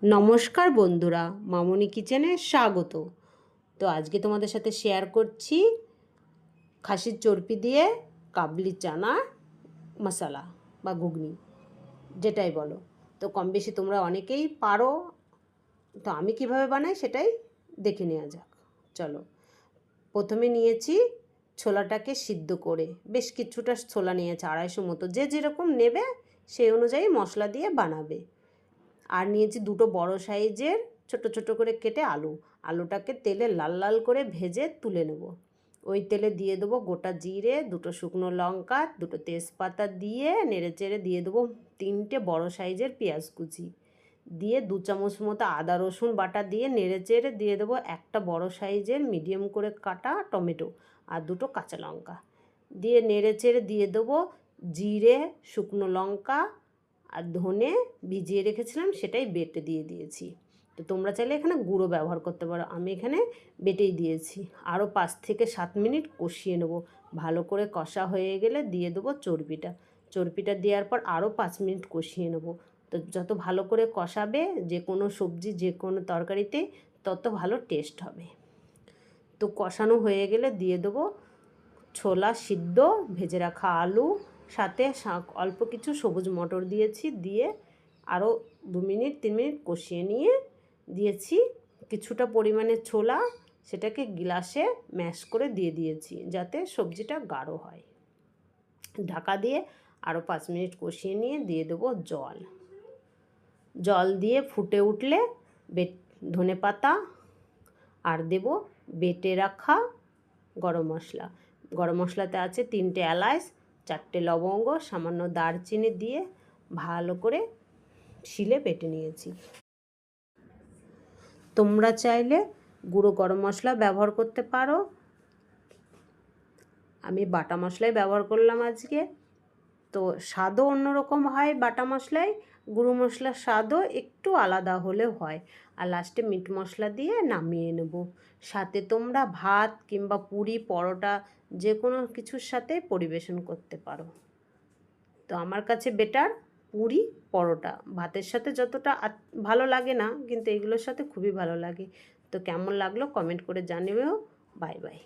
নমস্কার বন্ধুরা, মামনি কিচেনে স্বাগত। তো আজকে তোমাদের সাথে শেয়ার করছি খাসির চর্বি দিয়ে কাবলি চানা মশলা বা ঘুগনি, যেটাই বলো। তো কম বেশি তোমরা অনেকেই পারো। তো আমি কিভাবে বানাই সেটাই দেখে নেওয়া যাক। চলো, প্রথমে নিয়েছি ছোলাটাকে সিদ্ধ করে, বেশ কিছুটা ছোলা নিয়েছে, 250 মতো। যে যেরকম নেবে সেই অনুযায়ী মশলা দিয়ে বানাবে। আর নিয়েছি দুটো বড় সাইজের ছোট ছোট করে কেটে আলুটাকে তেলে লাল লাল করে ভেজে তুলে নেব। ওই তেলে দিয়ে দেবো গোটা জিরে, দুটো শুকনো লঙ্কা, দুটো তেজপাতা দিয়ে নেড়েচেড়ে দিয়ে দেবো 3টে বড় সাইজের পেঁয়াজ কুচি দিয়ে 2 চামচ মতো আদা রসুন বাটা দিয়ে নেড়েচেড়ে দিয়ে দেবো একটা বড় সাইজের মিডিয়াম করে কাটা টমেটো আর দুটো কাঁচা লঙ্কা দিয়ে নেড়েচেড়ে দিয়ে দেবো জিরে, শুকনো লঙ্কা আর ধনে ভিজিয়ে রেখেছিলাম, সেটাই বেটে দিয়ে দিয়েছি। তো তোমরা চাইলে এখানে গুঁড়ো ব্যবহার করতে পারো, আমি এখানে বেটেই দিয়েছি। আরও 5 থেকে 7 মিনিট কষিয়ে নেব। ভালো করে কষা হয়ে গেলে দিয়ে দেবো চর্বিটা দেওয়ার পর আরও 5 মিনিট কষিয়ে নেব। তো যত ভালো করে কষাবে যে কোনো সবজি যে কোনো তরকারিতে, তত ভালো টেস্ট হবে। তো কষানো হয়ে গেলে দিয়ে দেবো ছোলা সিদ্ধ, ভেজে রাখা আলু, সাথে অল্প কিছু সবুজ মটর দিয়েছি। দিয়ে আরও 2 মিনিট 3 মিনিট কষিয়ে নিয়ে দিয়েছি কিছুটা পরিমাণে ছোলা, সেটাকে গ্লাসে ম্যাশ করে দিয়ে দিয়েছি যাতে সবজিটা গাঢ় হয়। ঢাকা দিয়ে আরও 5 মিনিট কষিয়ে নিয়ে দিয়ে দেবো জল দিয়ে ফুটে উঠলে ধনেপাতা আর দেব বেটে রাখা গরম মশলাতে আছে 3টে এলাচ, 4টে লবঙ্গ, সামান্য দারচিনি দিয়ে ভালো করে শিলে বেটে নিয়েছি। তোমরা চাইলে গুঁড়ো গরম মশলা ব্যবহার করতে পারো, আমি বাটা মশলাই ব্যবহার করলাম আজকে। তো স্বাদও অন্যরকম হয় বাটা মশলায়, গুঁড়ো মশলার স্বাদও একটু আলাদা হলে হয়। আর লাস্টে মিট মশলা দিয়ে নামিয়ে নেব। সাথে তোমরা ভাত কিংবা পুরি, পরোটা যে কোনো কিছুর সাথে পরিবেশন করতে পারো। তো আমার কাছে বেটার পুরি পরোটা, ভাতের সাথে যতটা ভালো লাগে না, কিন্তু এগুলোর সাথে খুবই ভালো লাগে। তো কেমন লাগলো কমেন্ট করে জানিও। Bye bye.